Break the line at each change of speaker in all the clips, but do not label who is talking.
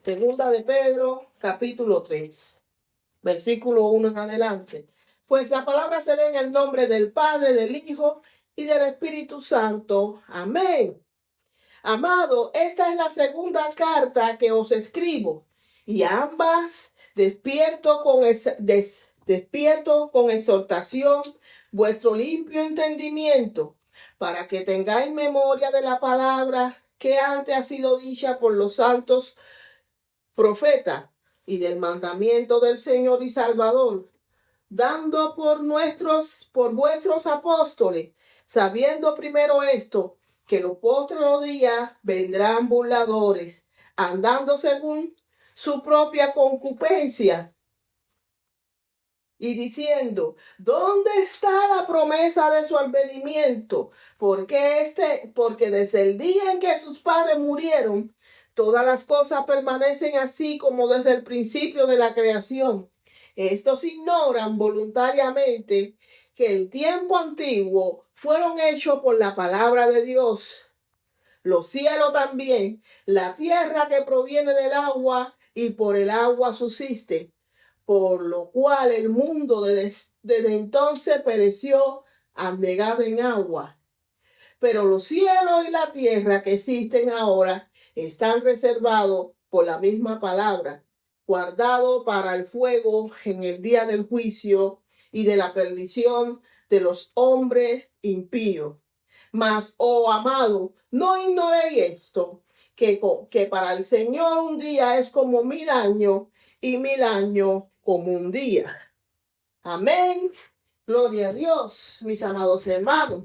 Segunda de Pedro, capítulo 3, versículo 1 en adelante. Pues la palabra se lee en el nombre del Padre, del Hijo y del Espíritu Santo. Amén. Amado, esta es la segunda carta que os escribo, y ambas despierto con exhortación vuestro limpio entendimiento, para que tengáis memoria de la palabra que antes ha sido dicha por los santos profetas, y del mandamiento del Señor y Salvador, dando por vuestros apóstoles, sabiendo primero esto, que los postreros días vendrán burladores, andando según su propia concupiscencia, y diciendo: ¿dónde está la promesa de su advenimiento? Porque desde el día en que sus padres murieron, todas las cosas permanecen así como desde el principio de la creación. Estos ignoran voluntariamente que el tiempo antiguo fueron hechos por la palabra de Dios, los cielos también, la tierra que proviene del agua y por el agua subsiste, por lo cual el mundo desde entonces pereció anegado en agua. Pero los cielos y la tierra que existen ahora están reservados por la misma palabra, guardados para el fuego en el día del juicio y de la perdición de los hombres impíos. Mas, oh amado, no ignoréis esto, que para el Señor un día es como 1000 años y 1000 años como un día. Amén. Gloria a Dios, mis amados hermanos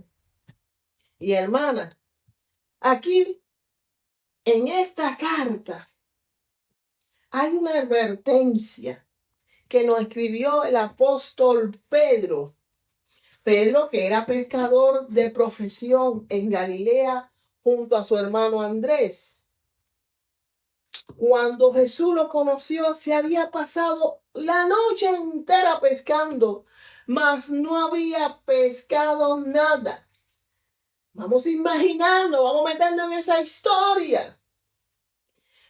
y hermanas. Aquí, en esta carta, hay una advertencia que nos escribió el apóstol Pedro. Pedro, que era pescador de profesión en Galilea junto a su hermano Andrés. Cuando Jesús lo conoció, se había pasado la noche entera pescando, mas no había pescado nada. Vamos a imaginarnos, vamos a meternos en esa historia.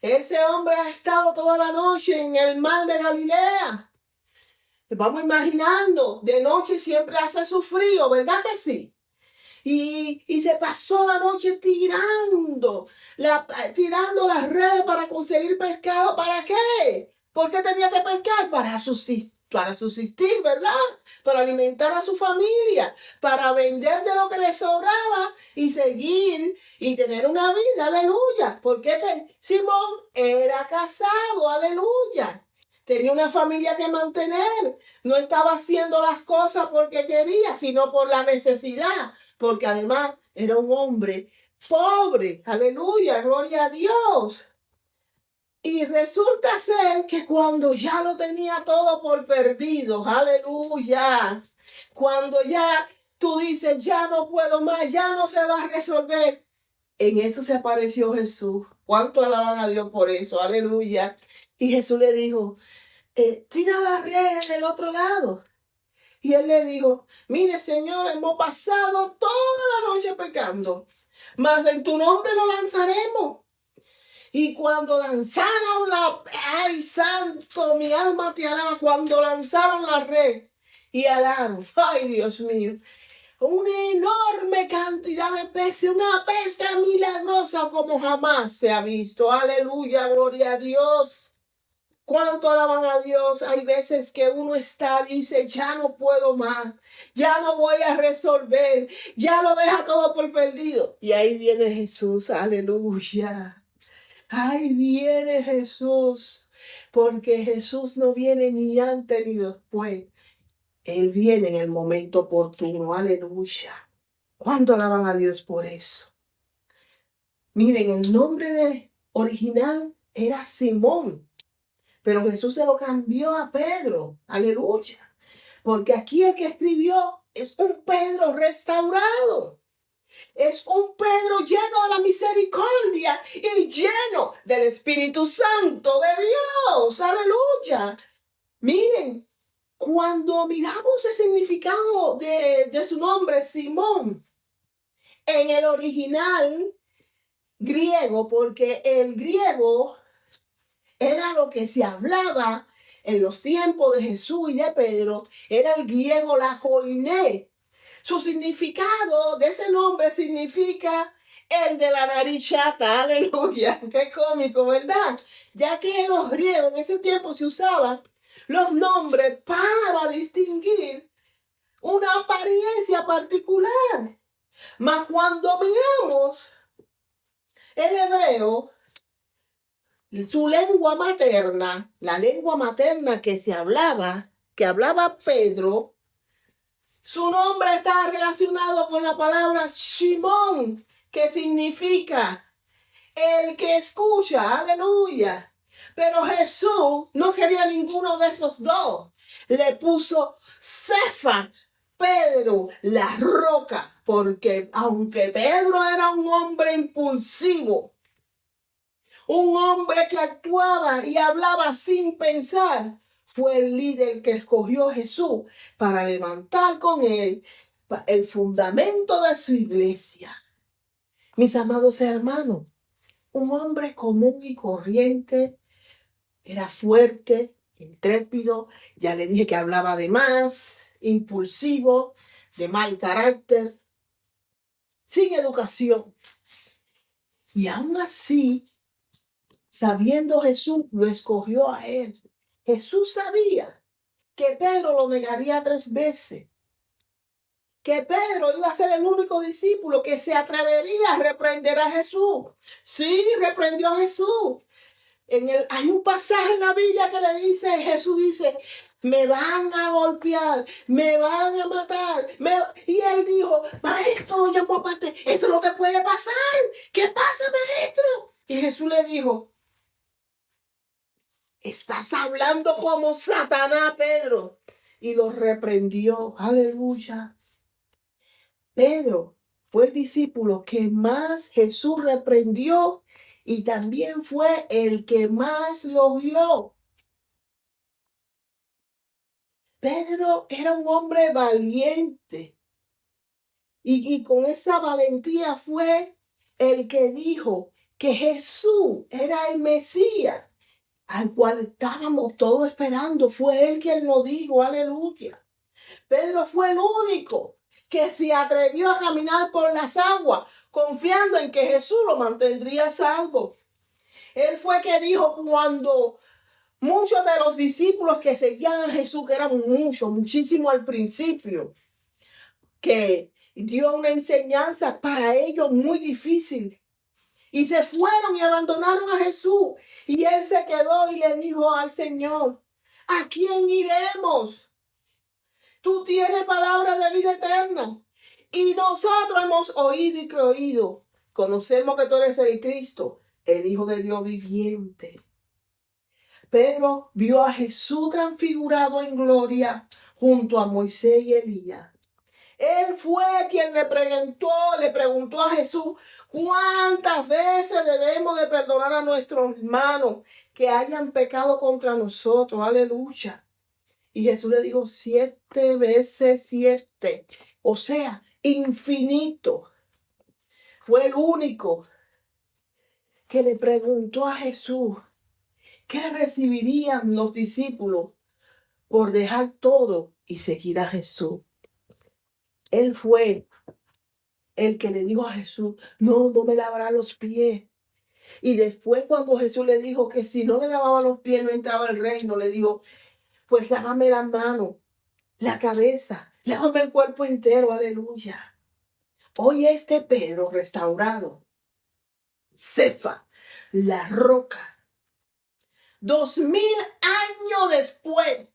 Ese hombre ha estado toda la noche en el mar de Galilea. Vamos imaginando, de noche siempre hace su frío, ¿verdad que sí? Y se pasó la noche tirando las redes para conseguir pescado. ¿Para qué? ¿Por qué tenía que pescar? Para subsistir, ¿verdad? Para alimentar a su familia, para vender de lo que le sobraba y seguir y tener una vida, aleluya. Porque Simón era casado, aleluya. Tenía una familia que mantener. No estaba haciendo las cosas porque quería, sino por la necesidad. Porque además era un hombre pobre. Aleluya, gloria a Dios. Y resulta ser que cuando ya lo tenía todo por perdido, aleluya, cuando ya tú dices, ya no puedo más, ya no se va a resolver, en eso se apareció Jesús. ¿Cuánto alaban a Dios por eso? Aleluya. Y Jesús le dijo: tira la red en el otro lado. Y él le dijo: mire, Señor, hemos pasado toda la noche pecando, mas en tu nombre lo lanzaremos. Y cuando lanzaron ¡ay, santo, mi alma te alaba! Cuando lanzaron la red y alaron, ¡ay, Dios mío! Una enorme cantidad de peces, una pesca milagrosa como jamás se ha visto. ¡Aleluya, gloria a Dios! ¿Cuánto alaban a Dios? Hay veces que uno dice, ya no puedo más, ya no voy a resolver, ya lo deja todo por perdido. Y ahí viene Jesús, aleluya. Ahí viene Jesús, porque Jesús no viene ni antes ni después. Él viene en el momento oportuno, aleluya. ¿Cuánto alaban a Dios por eso? Miren, el nombre original era Simón, pero Jesús se lo cambió a Pedro, aleluya. Porque aquí el que escribió es un Pedro restaurado. Es un Pedro lleno de la misericordia y lleno del Espíritu Santo de Dios. Aleluya. Miren, cuando miramos el significado de su nombre, Simón, en el original griego, porque el griego era lo que se hablaba en los tiempos de Jesús y de Pedro, era el griego la koiné. Su significado de ese nombre significa el de la nariz chata, aleluya, qué cómico, ¿verdad? Ya que los griegos en ese tiempo se usaban los nombres para distinguir una apariencia particular. Mas cuando miramos el hebreo, su lengua materna, la lengua materna que hablaba Pedro, su nombre está relacionado con la palabra Shimón, que significa el que escucha, aleluya. Pero Jesús no quería ninguno de esos dos. Le puso Cefa, Pedro, la roca, porque aunque Pedro era un hombre impulsivo, un hombre que actuaba y hablaba sin pensar, fue el líder que escogió Jesús para levantar con él el fundamento de su iglesia. Mis amados hermanos, un hombre común y corriente, era fuerte, intrépido, ya le dije que hablaba de más, impulsivo, de mal carácter, sin educación. Y aún así, sabiendo Jesús, lo escogió a él. Jesús sabía que Pedro lo negaría 3 veces, que Pedro iba a ser el único discípulo que se atrevería a reprender a Jesús. Sí, reprendió a Jesús. Hay un pasaje en la Biblia que le dice, Jesús dice, me van a golpear, me van a matar. Y él dijo, maestro, lo llamó aparte, eso es lo que puede pasar. ¿Qué pasa, maestro? Y Jesús le dijo, estás hablando como Satanás, Pedro. Y lo reprendió, aleluya. Pedro fue el discípulo que más Jesús reprendió y también fue el que más lo vio. Pedro era un hombre valiente y con esa valentía fue el que dijo que Jesús era el Mesías, al cual estábamos todos esperando. Fue él quien lo dijo, aleluya. Pedro fue el único que se atrevió a caminar por las aguas, confiando en que Jesús lo mantendría salvo. Él fue que dijo cuando muchos de los discípulos que seguían a Jesús, que eran muchísimo al principio, que dio una enseñanza para ellos muy difícil. Y se fueron y abandonaron a Jesús. Y él se quedó y le dijo al Señor, ¿a quién iremos? Tú tienes palabra de vida eterna. Y nosotros hemos oído y creído. Conocemos que tú eres el Cristo, el Hijo de Dios viviente. Pedro vio a Jesús transfigurado en gloria junto a Moisés y Elías. Él fue quien le preguntó a Jesús cuántas veces debemos de perdonar a nuestros hermanos que hayan pecado contra nosotros. Aleluya. Y Jesús le dijo 7 veces 7. O sea, infinito. Fue el único que le preguntó a Jesús qué recibirían los discípulos por dejar todo y seguir a Jesús. Él fue el que le dijo a Jesús, no me lavará los pies. Y después cuando Jesús le dijo que si no le lavaba los pies no entraba al reino, le dijo, pues lávame las manos, la cabeza, lávame el cuerpo entero, aleluya. Hoy este Pedro restaurado, Cefa, la roca, 2000 años después,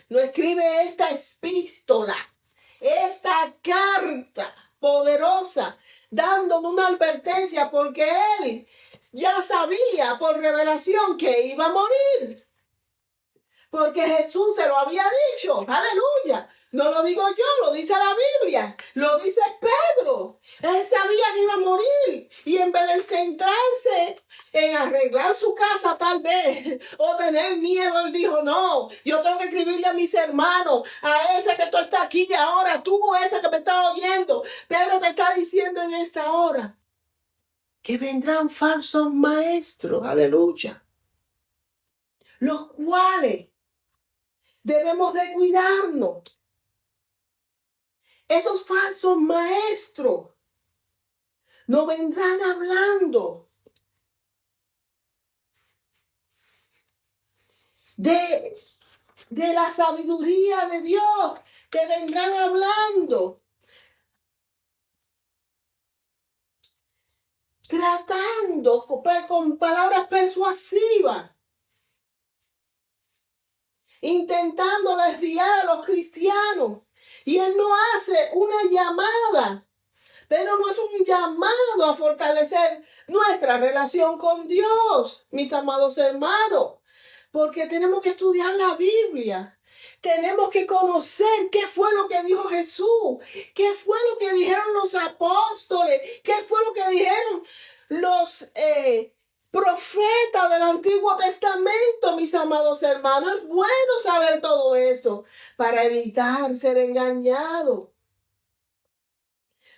nos escribe esta epístola, esta carta poderosa, dándonos una advertencia porque él ya sabía por revelación que iba a morir. Porque Jesús se lo había dicho, aleluya. No lo digo yo, lo dice la Biblia, lo dice Pedro. Él sabía que iba a morir y en vez de centrarse en arreglar su casa tal vez o tener miedo, él dijo, no, yo tengo que escribirle a mis hermanos, a ese que tú estás aquí y ahora, tú ese que me estás oyendo. Pedro te está diciendo en esta hora que vendrán falsos maestros, aleluya. los cuales debemos de cuidarnos. Esos falsos maestros nos vendrán hablando de la sabiduría de Dios, te vendrán hablando, tratando con palabras persuasivas, intentando desviar a los cristianos. Y Él no hace una llamada, pero no es un llamado a fortalecer nuestra relación con Dios, mis amados hermanos, porque tenemos que estudiar la Biblia. Tenemos que conocer qué fue lo que dijo Jesús, qué fue lo que dijeron los apóstoles, qué fue lo que dijeron los profetas del Antiguo Testamento, mis amados hermanos. Es bueno saber todo eso para evitar ser engañado.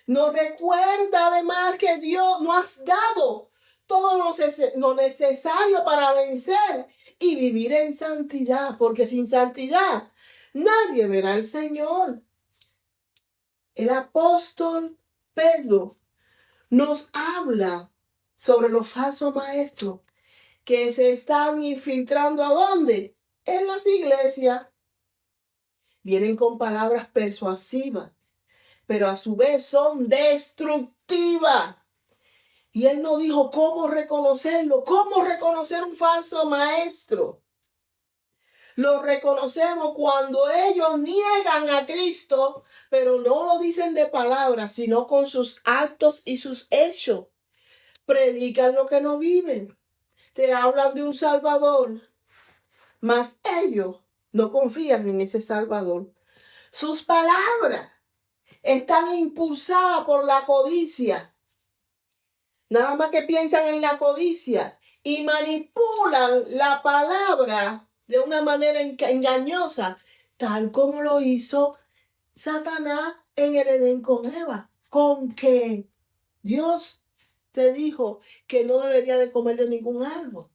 Nos recuerda además que Dios nos ha dado todo lo necesario para vencer y vivir en santidad, porque sin santidad nadie verá al Señor. El apóstol Pedro nos habla sobre los falsos maestros que se están infiltrando. ¿A dónde? En las iglesias. Vienen con palabras persuasivas, pero a su vez son destructivas. Y él nos dijo cómo reconocerlo, cómo reconocer un falso maestro. Lo reconocemos cuando ellos niegan a Cristo, pero no lo dicen de palabras, sino con sus actos y sus hechos. Predican lo que no viven. Te hablan de un Salvador, mas ellos no confían en ese Salvador. Sus palabras están impulsadas por la codicia. Nada más que piensan en la codicia y manipulan la palabra de una manera engañosa, tal como lo hizo Satanás en el Edén con Eva, con que Dios te dijo que no debería de comer de ningún árbol.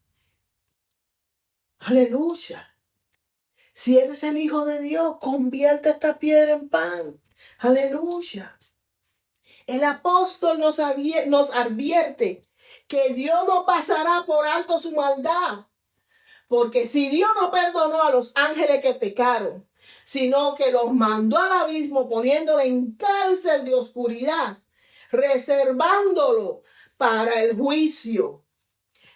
Aleluya. Si eres el Hijo de Dios, convierte esta piedra en pan. Aleluya. El apóstol nos advierte que Dios no pasará por alto su maldad. Porque si Dios no perdonó a los ángeles que pecaron, sino que los mandó al abismo poniéndolo en cárcel de oscuridad, reservándolo para el juicio,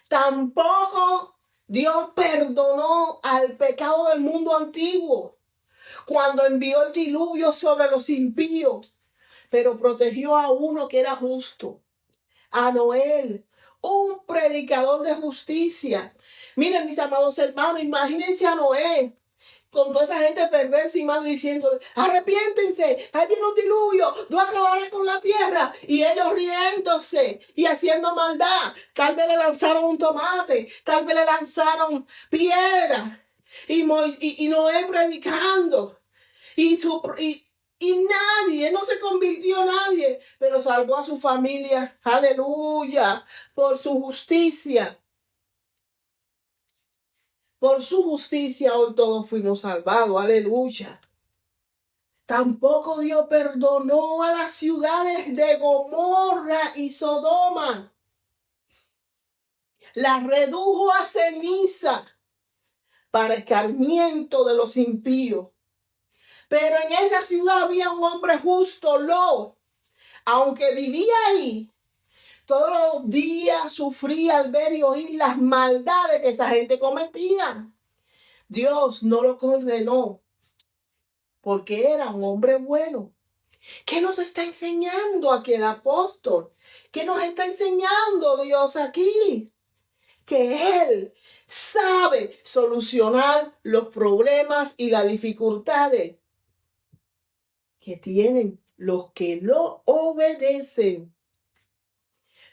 tampoco Dios perdonó al pecado del mundo antiguo cuando envió el diluvio sobre los impíos, pero protegió a uno que era justo, a Noé, un predicador de justicia. Miren, mis amados hermanos, imagínense a Noé con toda esa gente perversa y mal diciendo, arrepiéntense, ahí viene un diluvio, no acabará con la tierra. Y ellos riéndose y haciendo maldad. Tal vez le lanzaron un tomate, tal vez le lanzaron piedra. Y Noé predicando. Y nadie, no se convirtió nadie, pero salvó a su familia, aleluya, por su justicia. Por su justicia hoy todos fuimos salvados, aleluya. Tampoco Dios perdonó a las ciudades de Gomorra y Sodoma. Las redujo a ceniza para escarmiento de los impíos. Pero en esa ciudad había un hombre justo, Lot. Aunque vivía ahí, todos los días sufría al ver y oír las maldades que esa gente cometía. Dios no lo condenó porque era un hombre bueno. ¿Qué nos está enseñando aquí el apóstol? ¿Qué nos está enseñando Dios aquí? Que Él sabe solucionar los problemas y las dificultades que tienen los que lo obedecen.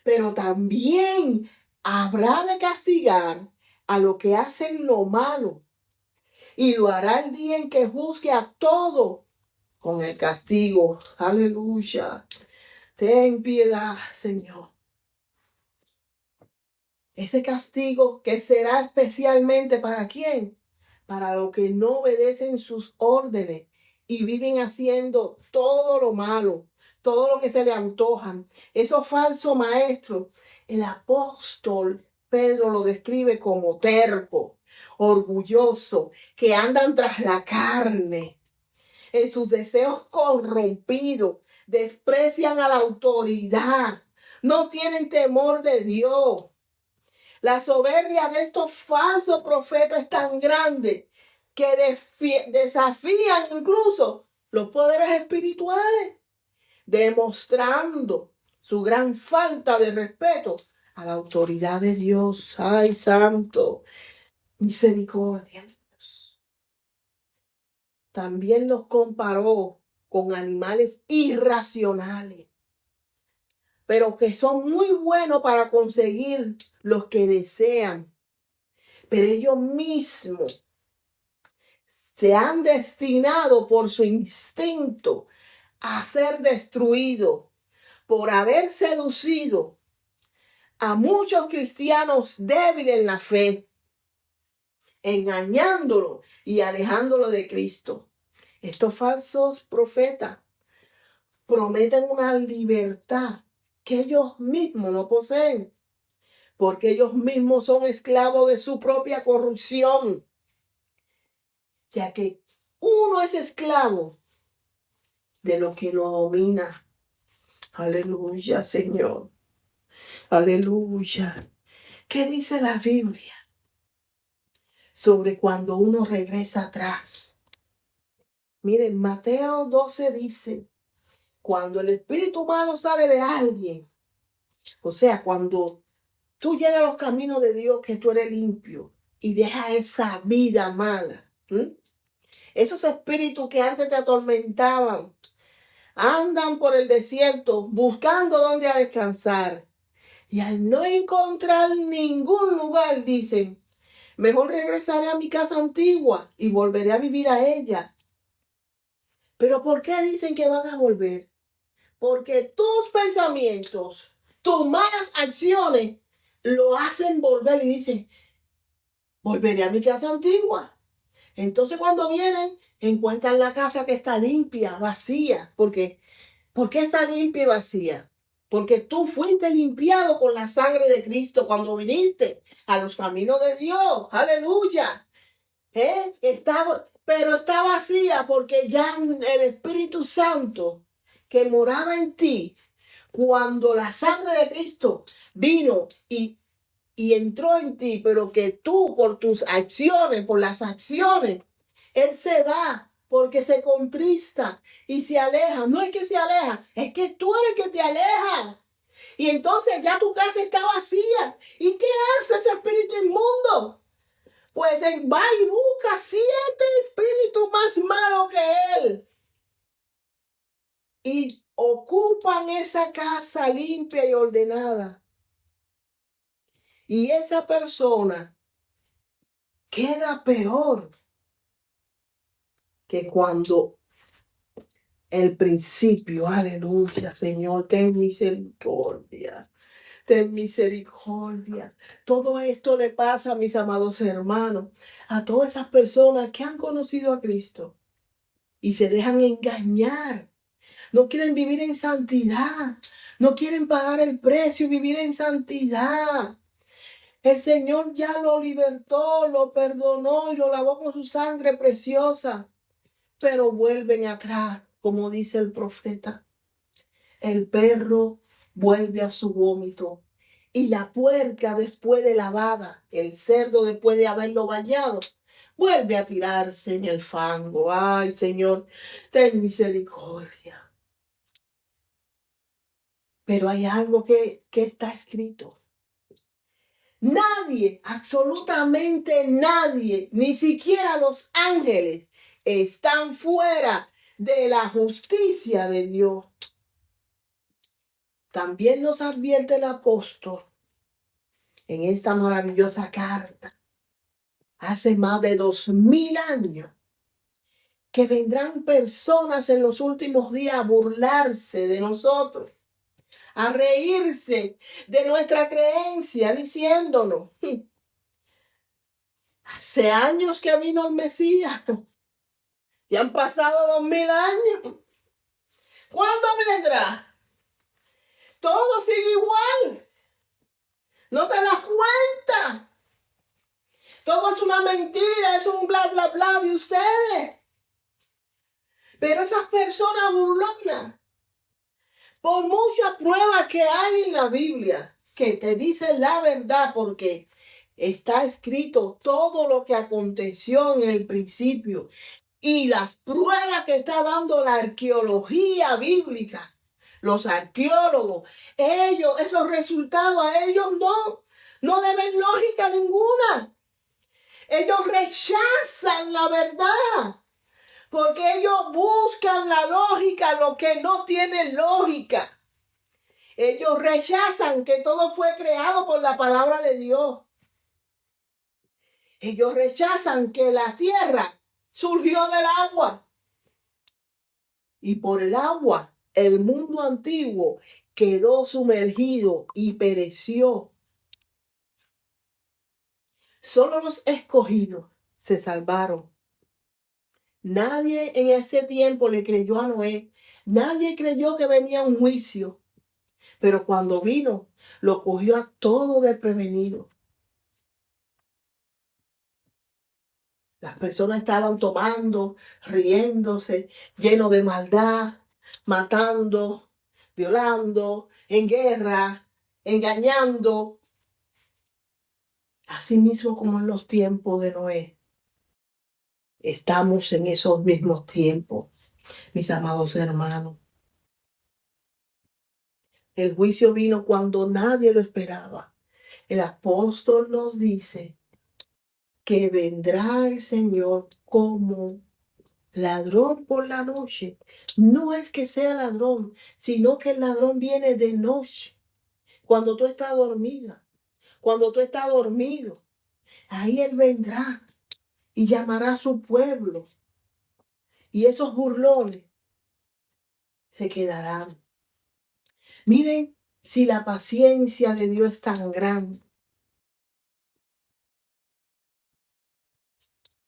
Pero también habrá de castigar a los que hacen lo malo. Y lo hará el día en que juzgue a todo con el castigo. Aleluya. Ten piedad, Señor. Ese castigo que será especialmente ¿para quién? Para los que no obedecen sus órdenes y viven haciendo todo lo malo, todo lo que se le antojan. Esos falsos maestros, el apóstol Pedro lo describe como terco, orgulloso, que andan tras la carne, en sus deseos corrompidos, desprecian a la autoridad, no tienen temor de Dios. La soberbia de estos falsos profetas es tan grande que desafían incluso los poderes espirituales, demostrando su gran falta de respeto a la autoridad de Dios. ¡Ay, santo! Misericordia. También los comparó con animales irracionales, pero que son muy buenos para conseguir lo que desean. Pero ellos mismos se han destinado por su instinto a ser destruidos por haber seducido a muchos cristianos débiles en la fe, engañándolo y alejándolo de Cristo. Estos falsos profetas prometen una libertad que ellos mismos no poseen, porque ellos mismos son esclavos de su propia corrupción, ya que uno es esclavo de lo que lo domina. Aleluya, Señor. Aleluya. ¿Qué dice la Biblia sobre cuando uno regresa atrás? Miren, Mateo 12 dice, cuando el espíritu malo sale de alguien, o sea, cuando tú llegas a los caminos de Dios, que tú eres limpio y dejas esa vida mala, esos espíritus que antes te atormentaban, andan por el desierto buscando dónde a descansar. Y al no encontrar ningún lugar, dicen, mejor regresaré a mi casa antigua y volveré a vivir a ella. ¿Pero por qué dicen que van a volver? Porque tus pensamientos, tus malas acciones, lo hacen volver y dicen, volveré a mi casa antigua. Entonces cuando vienen, encuentran la casa que está limpia, vacía. ¿Por qué? ¿Por qué está limpia y vacía? Porque tú fuiste limpiado con la sangre de Cristo cuando viniste a los caminos de Dios. Aleluya. Pero está vacía porque ya el Espíritu Santo que moraba en ti, cuando la sangre de Cristo vino y entró en ti, pero que tú por tus acciones, por las acciones, Él se va porque se contrista y se aleja. No es que se aleja, es que tú eres el que te aleja. Y entonces ya tu casa está vacía. ¿Y qué hace ese espíritu inmundo? Pues él va y busca 7 espíritus más malos que él. Y ocupan esa casa limpia y ordenada. Y esa persona queda peor que cuando el principio. Aleluya, Señor, ten misericordia. Ten misericordia. Todo esto le pasa, mis amados hermanos, a todas esas personas que han conocido a Cristo y se dejan engañar. No quieren vivir en santidad. No quieren pagar el precio y vivir en santidad. El Señor ya lo libertó, lo perdonó y lo lavó con su sangre preciosa. Pero vuelven atrás, como dice el profeta. El perro vuelve a su vómito. Y la puerca después de lavada, el cerdo después de haberlo bañado, vuelve a tirarse en el fango. Ay, Señor, ten misericordia. Pero hay algo que está escrito. Nadie, absolutamente nadie, ni siquiera los ángeles, están fuera de la justicia de Dios. También nos advierte el apóstol en esta maravillosa carta, hace más de 2000 años, que vendrán personas en los últimos días a burlarse de nosotros, a reírse de nuestra creencia, diciéndonos, hace años que vino el Mesías, y han pasado 2000 años. ¿Cuándo vendrá? Todo sigue igual. ¿No te das cuenta? Todo es una mentira, es un bla, bla, bla de ustedes. Pero esas personas burlonas, por muchas pruebas que hay en la Biblia, que te dicen la verdad, porque está escrito todo lo que aconteció en el principio y las pruebas que está dando la arqueología bíblica, los arqueólogos, ellos, esos resultados a ellos no le ven lógica ninguna. Ellos rechazan la verdad, porque ellos buscan la lógica, lo que no tiene lógica. Ellos rechazan que todo fue creado por la palabra de Dios. Ellos rechazan que la tierra surgió del agua. Y por el agua, el mundo antiguo quedó sumergido y pereció. Solo los escogidos se salvaron. Nadie en ese tiempo le creyó a Noé. Nadie creyó que venía un juicio. Pero cuando vino, lo cogió a todo desprevenido. Las personas estaban tomando, riéndose, llenos de maldad, matando, violando, en guerra, engañando. Así mismo como en los tiempos de Noé. Estamos en esos mismos tiempos, mis amados hermanos. El juicio vino cuando nadie lo esperaba. El apóstol nos dice que vendrá el Señor como ladrón por la noche. No es que sea ladrón, sino que el ladrón viene de noche. Cuando tú estás dormida, cuando tú estás dormido, ahí Él vendrá y llamará a su pueblo. Y esos burlones se quedarán. Miren si la paciencia de Dios es tan grande,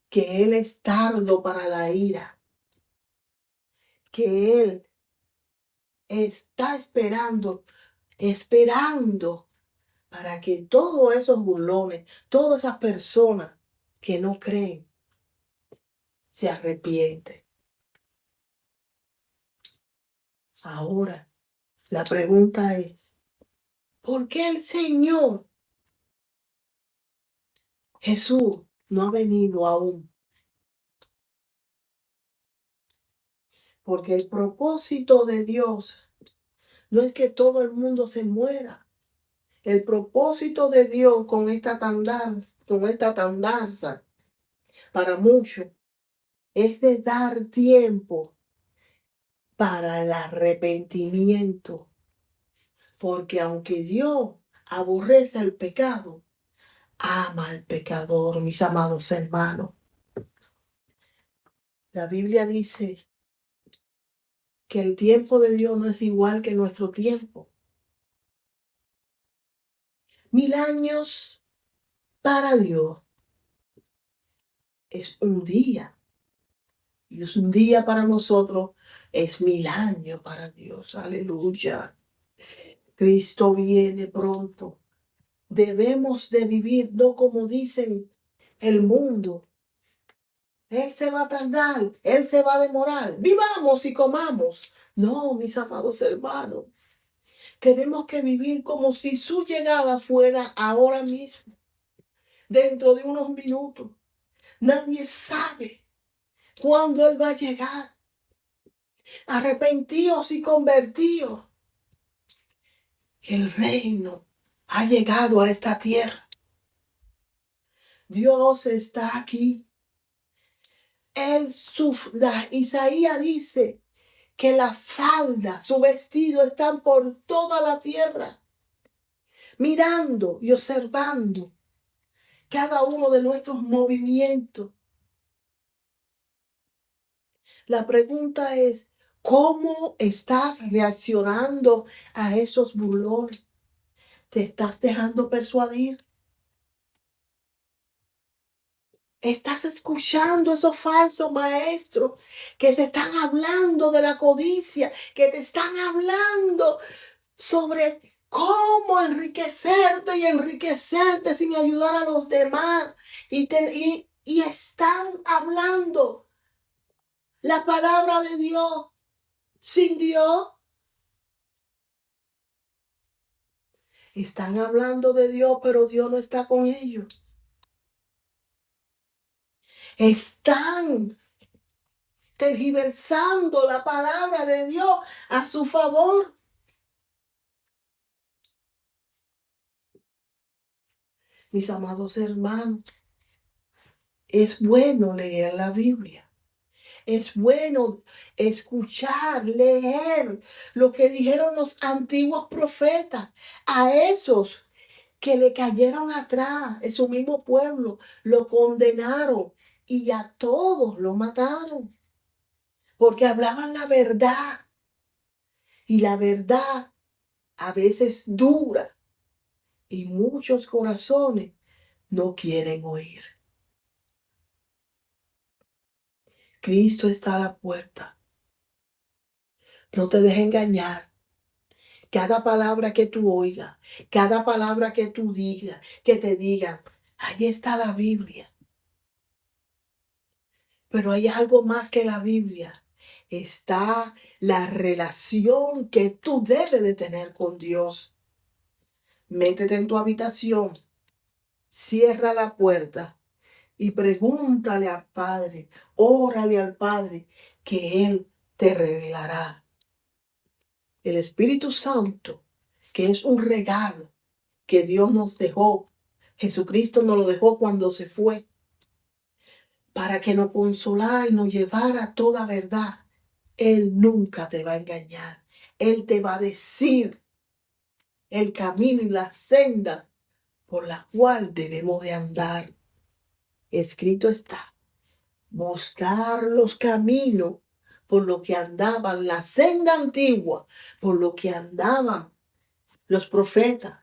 que Él es tardo para la ira, que Él está esperando para que todos esos burlones, todas esas personas que no creen, se arrepienten. Ahora, la pregunta es, ¿por qué el Señor Jesús no ha venido aún? Porque el propósito de Dios no es que todo el mundo se muera. El propósito de Dios con esta tardanza para muchos es de dar tiempo para el arrepentimiento. Porque aunque Dios aborrece el pecado, ama al pecador, mis amados hermanos. La Biblia dice que el tiempo de Dios no es igual que nuestro tiempo. 1000 años para Dios es un día. Y es un día para nosotros, es 1000 años para Dios. Aleluya. Cristo viene pronto. Debemos de vivir no como dicen el mundo. Él se va a tardar, Él se va a demorar. Vivamos y comamos. No, mis amados hermanos. Tenemos que vivir como si su llegada fuera ahora mismo, dentro de unos minutos. Nadie sabe cuándo Él va a llegar. Arrepentidos y convertidos. Que el reino ha llegado a esta tierra. Dios está aquí. Isaías dice que la falda, su vestido están por toda la tierra, mirando y observando cada uno de nuestros movimientos. La pregunta es, ¿Cómo estás reaccionando a esos burlones? ¿Te estás dejando persuadir? ¿Estás escuchando esos falsos maestros que te están hablando de la codicia, que te están hablando sobre cómo enriquecerte y enriquecerte sin ayudar a los demás? Y están hablando la palabra de Dios sin Dios. Están hablando de Dios, pero Dios no está con ellos. Están tergiversando la palabra de Dios a su favor. Mis amados hermanos, es bueno leer la Biblia. Es bueno escuchar, leer lo que dijeron los antiguos profetas a esos que le cayeron atrás en su mismo pueblo, lo condenaron y a todos lo mataron porque hablaban la verdad y la verdad a veces dura y muchos corazones no quieren oír. Cristo está a la puerta. No te dejes engañar. Cada palabra que tú oigas, cada palabra que tú digas, que te digan, ahí está la Biblia. Pero hay algo más que la Biblia. Está la relación que tú debes de tener con Dios. Métete en tu habitación, cierra la puerta y pregúntale al Padre, órale al Padre, que Él te revelará. El Espíritu Santo, que es un regalo que Dios nos dejó. Jesucristo nos lo dejó cuando se fue, para que nos consolara y nos llevara a toda verdad. Él nunca te va a engañar. Él te va a decir el camino y la senda por la cual debemos de andar. Escrito está, buscar los caminos por lo que andaban, la senda antigua, por lo que andaban los profetas,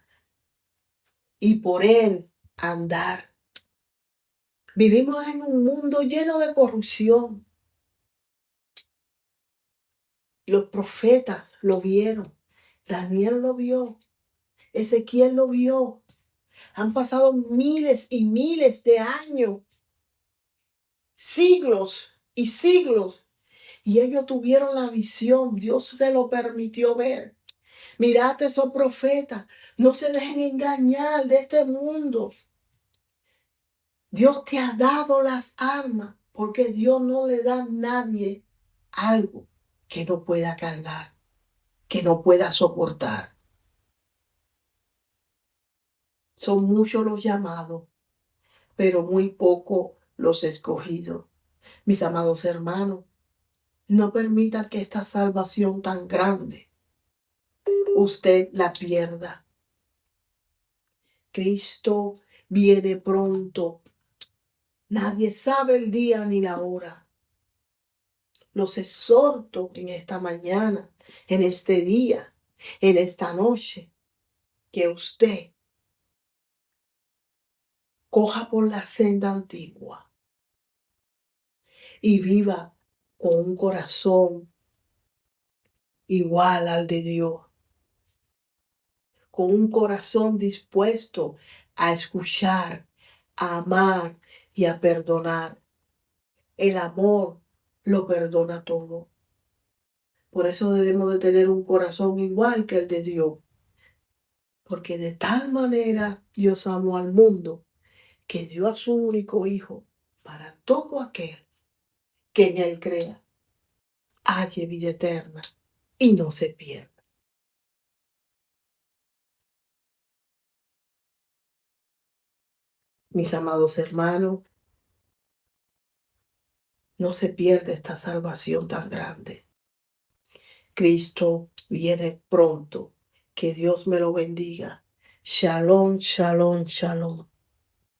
y por él andar. Vivimos en un mundo lleno de corrupción. Los profetas lo vieron. Daniel lo vio. Ezequiel lo vio. Han pasado miles y miles de años, siglos y siglos, y ellos tuvieron la visión. Dios se lo permitió ver. Mirad esos profetas. No se dejen engañar de este mundo. Dios te ha dado las armas, porque Dios no le da a nadie algo que no pueda cargar, que no pueda soportar. Son muchos los llamados, pero muy pocos los escogidos. Mis amados hermanos, no permita que esta salvación tan grande usted la pierda. Cristo viene pronto. Nadie sabe el día ni la hora. Los exhorto en esta mañana, en este día, en esta noche, que usted coja por la senda antigua y viva con un corazón igual al de Dios, con un corazón dispuesto a escuchar, a amar y a perdonar. El amor lo perdona todo. Por eso debemos de tener un corazón igual que el de Dios. Porque de tal manera Dios amó al mundo que dio a su único Hijo para todo aquel que en Él crea, halle vida eterna y no se pierda. Mis amados hermanos, no se pierda esta salvación tan grande. Cristo viene pronto. Que Dios me lo bendiga. Shalom, shalom, shalom.